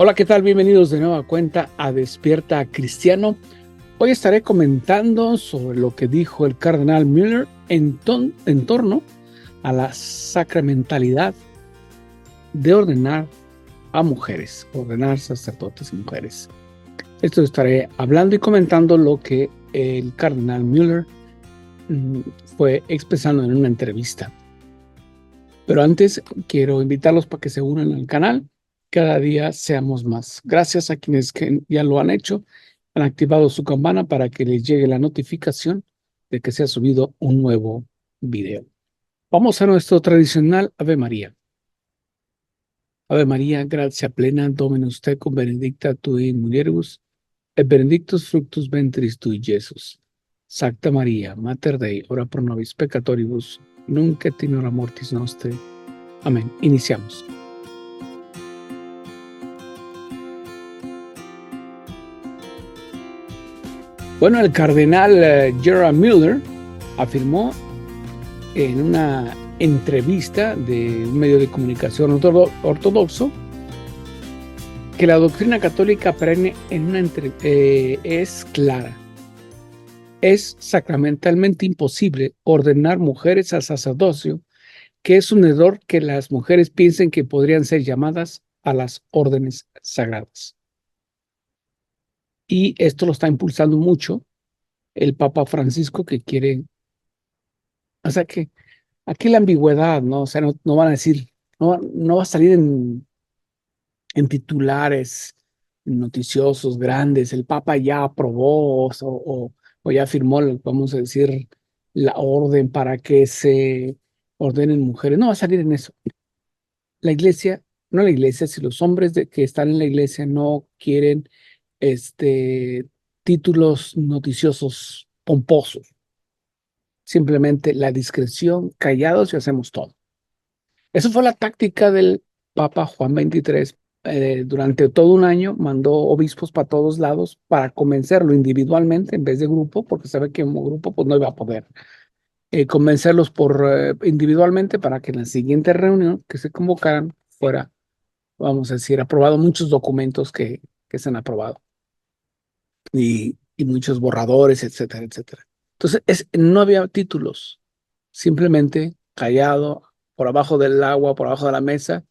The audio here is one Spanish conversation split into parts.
Hola, ¿qué tal? Bienvenidos de nueva cuenta a Despierta Cristiano. Hoy estaré comentando sobre lo que dijo el cardenal Müller en torno a la sacramentalidad de ordenar a mujeres, ordenar sacerdotes y mujeres. Esto estaré hablando y comentando lo que el cardenal Müller fue expresando en una entrevista. Pero antes quiero invitarlos para que se unan al canal. Cada día seamos más. Gracias a quienes que ya lo han hecho, han activado su campana para que les llegue la notificación de que se ha subido un nuevo video. Vamos a nuestro tradicional Ave María. Ave María, gracia plena, Dominus tecum, benedicta tu in mulieribus, et benedictus fructus ventris tui, Iesus. Sancta María, Mater Dei, ora pro nobis peccatoribus, nunc et in hora mortis nostre. Amén. Iniciamos. Bueno, el cardenal Gerard Müller afirmó en una entrevista de un medio de comunicación ortodoxo que la doctrina católica perenne es clara. Es sacramentalmente imposible ordenar mujeres al sacerdocio, que es un error que las mujeres piensen que podrían ser llamadas a las órdenes sagradas. Y esto lo está impulsando mucho el Papa Francisco, que quiere, o sea que aquí la ambigüedad, ¿no? O sea, no van a decir, no va a salir en titulares noticiosos grandes, el Papa ya aprobó o ya firmó, vamos a decir, la orden para que se ordenen mujeres. No va a salir en eso. La iglesia, no la iglesia, si los hombres que están en la iglesia no quieren títulos noticiosos pomposos. Simplemente la discreción, callados y hacemos todo. Esa fue la táctica del Papa Juan XXIII. Durante todo un año mandó obispos para todos lados para convencerlo individualmente en vez de grupo, porque sabe que como grupo pues no iba a poder convencerlos individualmente para que en la siguiente reunión que se convocaran fuera, vamos a decir, aprobado muchos documentos que se han aprobado y muchos borradores, etcétera, etcétera. Entonces, no había títulos, simplemente callado, por abajo del agua, por abajo de la mesa,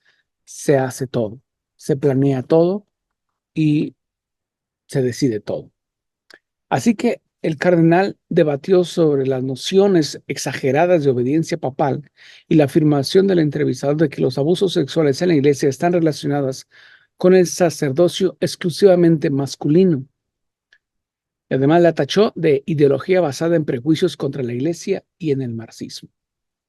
se hace todo, se planea todo y se decide todo. Así que el cardenal debatió sobre las nociones exageradas de obediencia papal y la afirmación del entrevistador de que los abusos sexuales en la iglesia están relacionados con el sacerdocio exclusivamente masculino. Además, la tachó de ideología basada en prejuicios contra la iglesia y en el marxismo.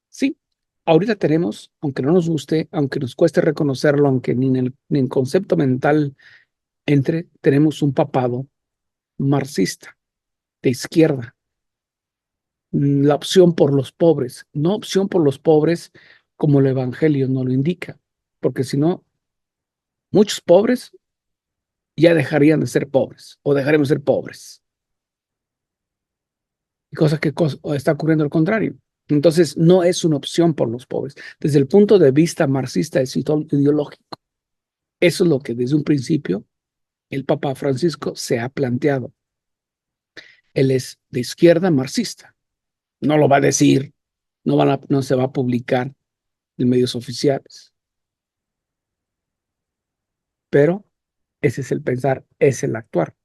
Sí, ahorita tenemos, aunque no nos guste, aunque nos cueste reconocerlo, aunque ni en el concepto mental tenemos un papado marxista, de izquierda. La opción por los pobres, no opción por los pobres como el evangelio no lo indica, porque si no, muchos pobres ya dejarían de ser pobres o dejaremos de ser pobres. Y cosa que está ocurriendo al contrario. Entonces, no es una opción por los pobres. Desde el punto de vista marxista es ideológico. Eso es lo que desde un principio el Papa Francisco se ha planteado. Él es de izquierda marxista. No lo va a decir, no se va a publicar en medios oficiales. Pero ese es el pensar, es el actuar.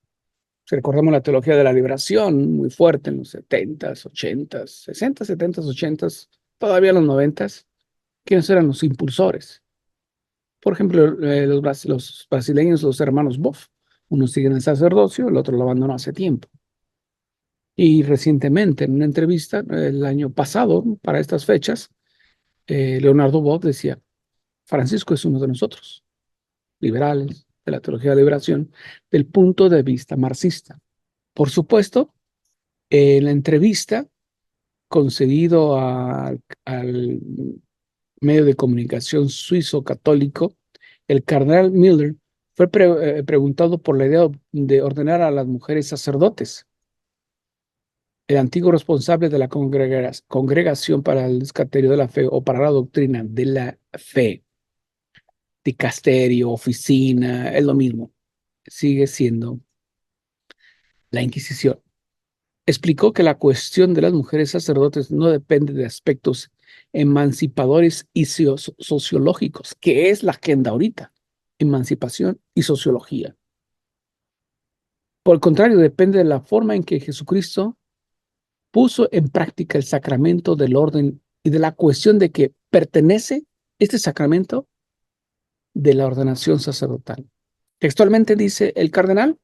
Si recordamos la teología de la liberación, muy fuerte en los 70s, 80s, 60s, 70s, 80s, todavía en los 90s, ¿quiénes eran los impulsores? Por ejemplo, los brasileños, los hermanos Boff. Uno sigue en el sacerdocio, el otro lo abandonó hace tiempo. Y recientemente, en una entrevista, el año pasado, para estas fechas, Leonardo Boff decía, Francisco es uno de nosotros, liberales, de la teología de la liberación, del punto de vista marxista. Por supuesto, en la entrevista concedido al medio de comunicación suizo católico, el cardenal Müller fue preguntado por la idea de ordenar a las mujeres sacerdotes. El antiguo responsable de la Congregación para el Descaterio de la Fe o para la Doctrina de la Fe dicasterio, oficina, es lo mismo. Sigue siendo la Inquisición. Explicó que la cuestión de las mujeres sacerdotes no depende de aspectos emancipadores y sociológicos, que es la agenda ahorita, emancipación y sociología. Por el contrario, depende de la forma en que Jesucristo puso en práctica el sacramento del orden y de la cuestión de que pertenece este sacramento de la ordenación sacerdotal. Textualmente dice el cardenal,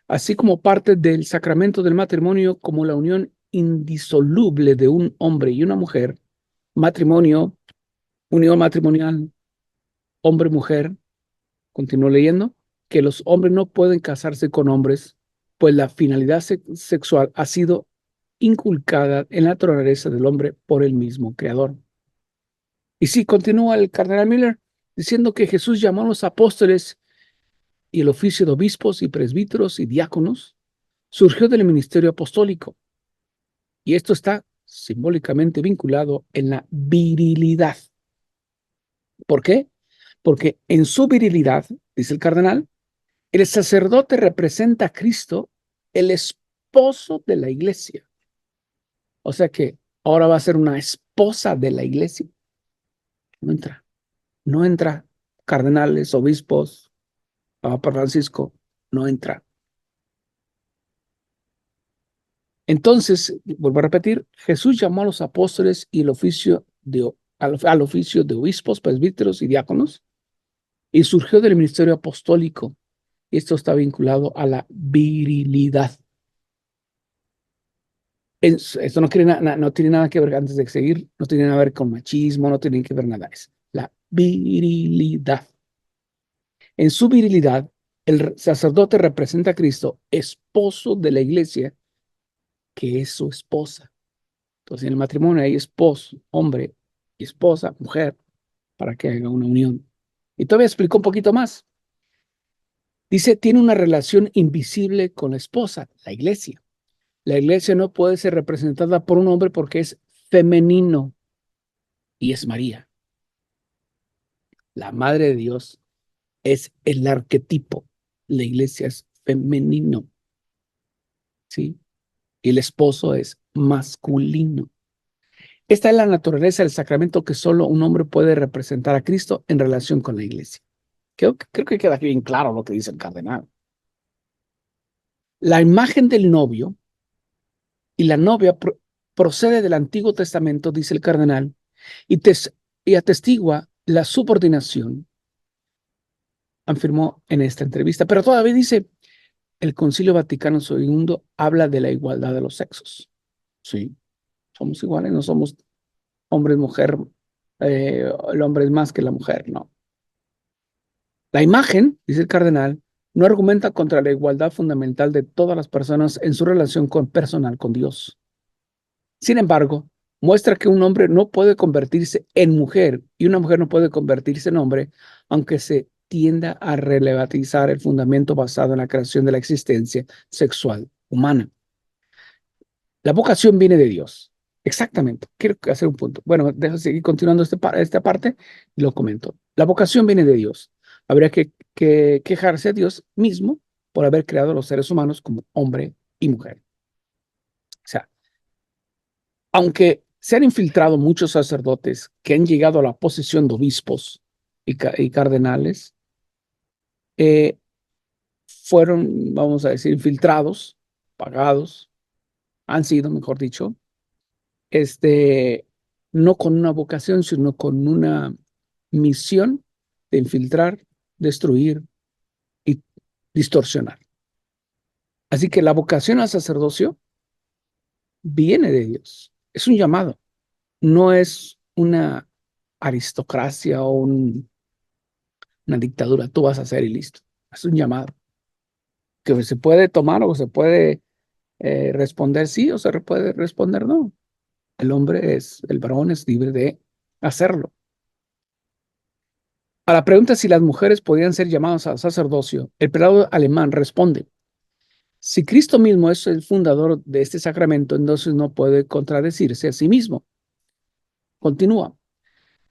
así como parte del sacramento del matrimonio como la unión indisoluble de un hombre y una mujer, matrimonio, unión matrimonial, hombre-mujer, continúo leyendo, que los hombres no pueden casarse con hombres, pues la finalidad sexual ha sido inculcada en la naturaleza del hombre por el mismo Creador. Y sí, continúa el cardenal Miller diciendo que Jesús llamó a los apóstoles y el oficio de obispos y presbíteros y diáconos surgió del ministerio apostólico. Y esto está simbólicamente vinculado en la virilidad. ¿Por qué? Porque en su virilidad, dice el cardenal, el sacerdote representa a Cristo, el esposo de la iglesia. O sea que ahora va a ser una esposa de la iglesia. No entra. No entra cardenales, obispos, Papa Francisco. No entra. Entonces, vuelvo a repetir, Jesús llamó a los apóstoles y el oficio al oficio de obispos, presbíteros y diáconos, y surgió del ministerio apostólico. Esto está vinculado a la virilidad. Esto no tiene nada que ver, antes de seguir, no tiene nada que ver con machismo, no tiene que ver nada. Es la virilidad. En su virilidad, el sacerdote representa a Cristo, esposo de la iglesia, que es su esposa. Entonces, en el matrimonio hay esposo, hombre, y esposa, mujer, para que haga una unión. Y todavía explicó un poquito más. Dice, tiene una relación invisible con la esposa, la iglesia. La iglesia no puede ser representada por un hombre porque es femenino y es María. La Madre de Dios es el arquetipo. La iglesia es femenino, ¿sí? Y el esposo es masculino. Esta es la naturaleza del sacramento que solo un hombre puede representar a Cristo en relación con la iglesia. Creo que queda bien claro lo que dice el cardenal. La imagen del novio y la novia procede del Antiguo Testamento, dice el cardenal, y atestigua la subordinación, afirmó en esta entrevista. Pero todavía dice, el Concilio Vaticano II habla de la igualdad de los sexos. Sí, somos iguales, no somos hombre y mujer, el hombre es más que la mujer, no. La imagen, dice el cardenal, no argumenta contra la igualdad fundamental de todas las personas en su relación personal con Dios. Sin embargo, muestra que un hombre no puede convertirse en mujer y una mujer no puede convertirse en hombre, aunque se tienda a relativizar el fundamento basado en la creación de la existencia sexual humana. La vocación viene de Dios. Exactamente. Quiero hacer un punto. Bueno, dejo seguir continuando esta parte y lo comento. La vocación viene de Dios. Habría que quejarse a Dios mismo por haber creado a los seres humanos como hombre y mujer. O sea, aunque se han infiltrado muchos sacerdotes que han llegado a la posición de obispos y cardenales, eh, fueron, vamos a decir, infiltrados, pagados, han sido, mejor dicho, no con una vocación, sino con una misión de infiltrar, destruir y distorsionar. Así que la vocación al sacerdocio viene de Dios. Es un llamado. No es una aristocracia o una dictadura. Tú vas a hacer y listo. Es un llamado que se puede tomar o se puede responder sí o se puede responder no. El varón es libre de hacerlo. A la pregunta si las mujeres podían ser llamadas al sacerdocio, el prelado alemán responde, si Cristo mismo es el fundador de este sacramento, entonces no puede contradecirse a sí mismo. Continúa.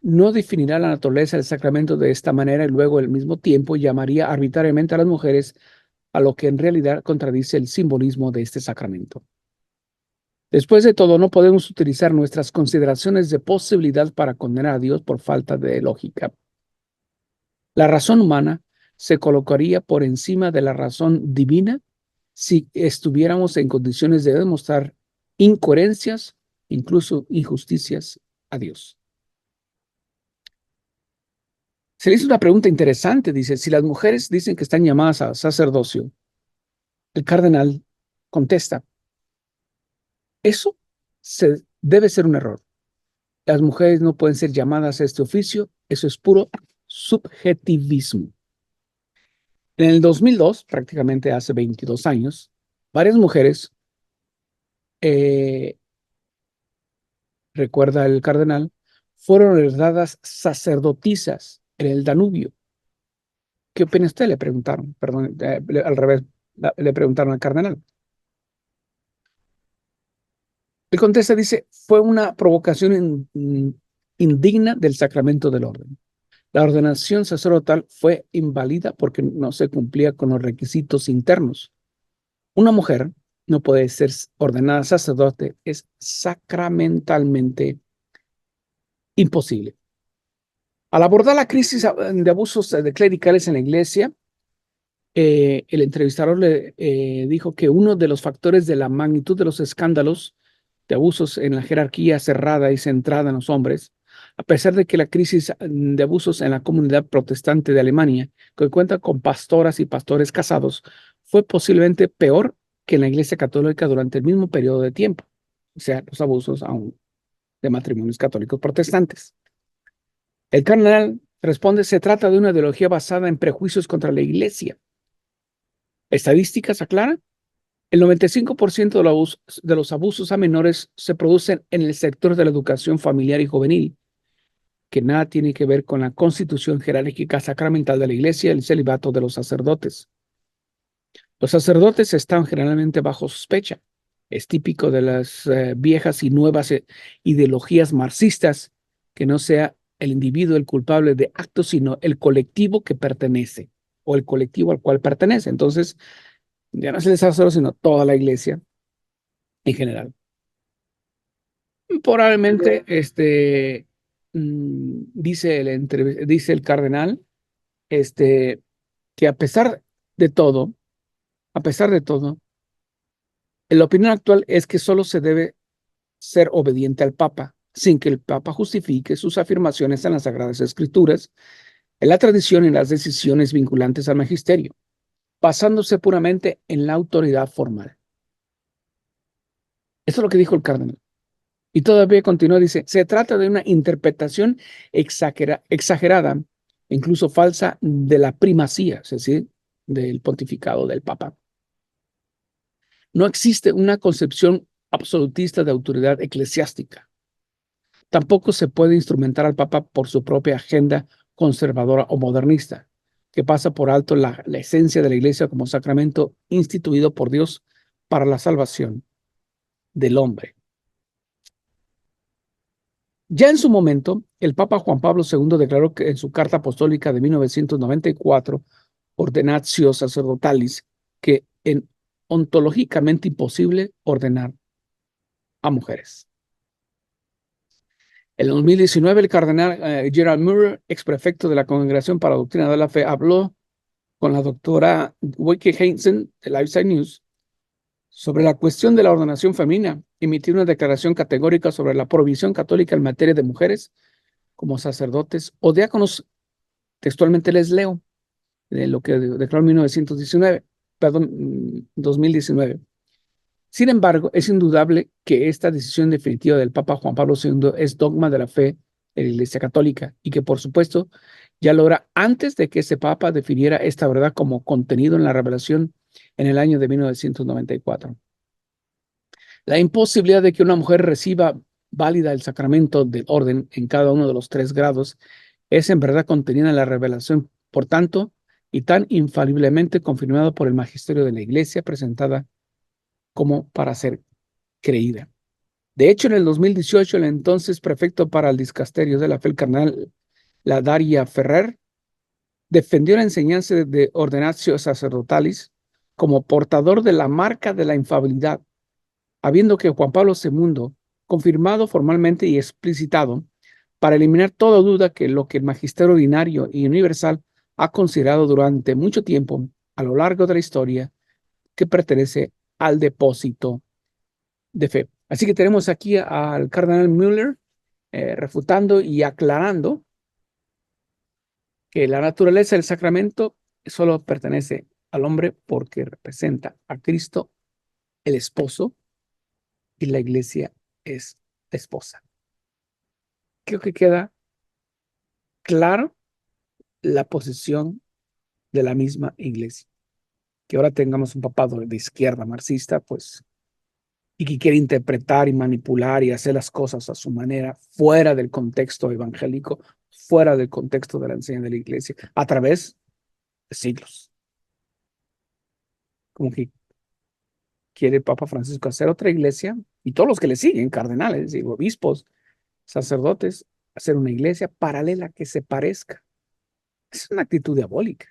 no definirá la naturaleza del sacramento de esta manera y luego al mismo tiempo llamaría arbitrariamente a las mujeres a lo que en realidad contradice el simbolismo de este sacramento. Después de todo, no podemos utilizar nuestras consideraciones de posibilidad para condenar a Dios por falta de lógica. La razón humana se colocaría por encima de la razón divina si estuviéramos en condiciones de demostrar incoherencias, incluso injusticias a Dios. Se le hizo una pregunta interesante, dice, si las mujeres dicen que están llamadas a sacerdocio, el cardenal contesta, eso debe ser un error. Las mujeres no pueden ser llamadas a este oficio, eso es puro subjetivismo. En el 2002, prácticamente hace 22 años, varias mujeres, recuerda el cardenal, fueron ordenadas sacerdotisas en el Danubio. ¿Qué opina usted? Le preguntaron, perdón, al revés, le preguntaron al cardenal. El contesta, dice, fue una provocación indigna del sacramento del orden. La ordenación sacerdotal fue inválida porque no se cumplía con los requisitos internos. Una mujer no puede ser ordenada sacerdote, es sacramentalmente imposible. Al abordar la crisis de abusos de clericales en la iglesia, el entrevistador le dijo que uno de los factores de la magnitud de los escándalos de abusos en la jerarquía cerrada y centrada en los hombres, a pesar de que la crisis de abusos en la comunidad protestante de Alemania, que cuenta con pastoras y pastores casados, fue posiblemente peor que en la Iglesia Católica durante el mismo periodo de tiempo, o sea, los abusos aún de matrimonios católicos protestantes. El cardenal responde, se trata de una ideología basada en prejuicios contra la Iglesia. Estadísticas aclaran, el 95% de los abusos a menores se producen en el sector de la educación familiar y juvenil, que nada tiene que ver con la constitución jerárquica sacramental de la Iglesia y el celibato de los sacerdotes. Los sacerdotes están generalmente bajo sospecha. Es típico de las viejas y nuevas ideologías marxistas que no sea el individuo el culpable de actos, sino el colectivo que pertenece o el colectivo al cual pertenece. Entonces, ya no es el sacerdote, sino toda la Iglesia en general. Probablemente, dice el cardenal, que a pesar de todo, la opinión actual es que solo se debe ser obediente al Papa, sin que el Papa justifique sus afirmaciones en las Sagradas Escrituras, en la tradición y en las decisiones vinculantes al magisterio, basándose puramente en la autoridad formal. Eso es lo que dijo el cardenal. Y todavía continúa, dice, se trata de una interpretación exagerada, incluso falsa, de la primacía, es decir, del pontificado del Papa. No existe una concepción absolutista de autoridad eclesiástica. Tampoco se puede instrumentar al Papa por su propia agenda conservadora o modernista, que pasa por alto la esencia de la Iglesia como sacramento instituido por Dios para la salvación del hombre. Ya en su momento, el Papa Juan Pablo II declaró que en su carta apostólica de 1994, Ordenatio Sacerdotalis, que es ontológicamente imposible ordenar a mujeres. En 2019, el cardenal Gerald Muller, exprefecto de la Congregación para la Doctrina de la Fe, habló con la doctora Wicke Heinzen de Lifeside News sobre la cuestión de la ordenación femenina, emitió una declaración categórica sobre la provisión católica en materia de mujeres como sacerdotes o diáconos. Textualmente les leo de lo que declaró en 2019. Sin embargo, es indudable que esta decisión definitiva del Papa Juan Pablo II es dogma de la fe de la Iglesia Católica y que, por supuesto, ya lo era antes de que ese Papa definiera esta verdad como contenido en la revelación en el año de 1994. La imposibilidad de que una mujer reciba válida el sacramento del orden en cada uno de los 3 grados es en verdad contenida en la revelación, por tanto, y tan infaliblemente confirmada por el magisterio de la Iglesia, presentada como para ser creída. De hecho, en el 2018, el entonces prefecto para el dicasterio de la fe, el cardenal Ladaria Ferrer, defendió la enseñanza de Ordenatio Sacerdotalis como portador de la marca de la infalibilidad, habiendo que Juan Pablo II confirmado formalmente y explicitado para eliminar toda duda que lo que el magisterio ordinario y universal ha considerado durante mucho tiempo a lo largo de la historia que pertenece al depósito de fe. Así que tenemos aquí al cardenal Müller refutando y aclarando que la naturaleza del sacramento solo pertenece al hombre porque representa a Cristo, el esposo, y la iglesia es la esposa. Creo que queda claro la posición de la misma iglesia. Que ahora tengamos un papado de izquierda marxista, pues, y que quiere interpretar y manipular y hacer las cosas a su manera, fuera del contexto evangélico, fuera del contexto de la enseñanza de la iglesia, a través de siglos. Como que quiere el Papa Francisco hacer otra iglesia, y todos los que le siguen, cardenales y obispos, sacerdotes, hacer una iglesia paralela que se parezca. Es una actitud diabólica.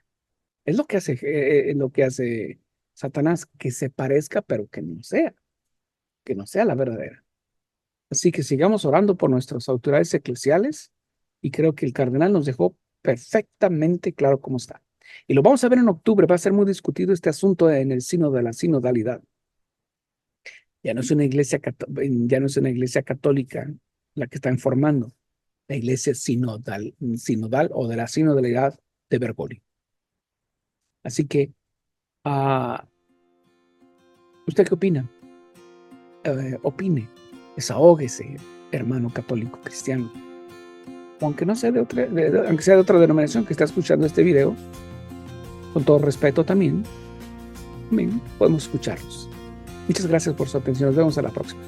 Es lo que hace Satanás, que se parezca, pero que no sea la verdadera. Así que sigamos orando por nuestras autoridades eclesiales, y creo que el cardenal nos dejó perfectamente claro cómo está. Y lo vamos a ver en octubre, va a ser muy discutido este asunto en el sínodo de la sinodalidad. Ya no es una iglesia católica la que está informando, la iglesia sinodal o de la sinodalidad de Bergoglio. Así que, ¿usted qué opina? Opine, desahógese, hermano católico cristiano. Aunque no sea aunque sea de otra denominación que está escuchando este video, con todo respeto también podemos escucharlos. Muchas gracias por su atención. Nos vemos a la próxima.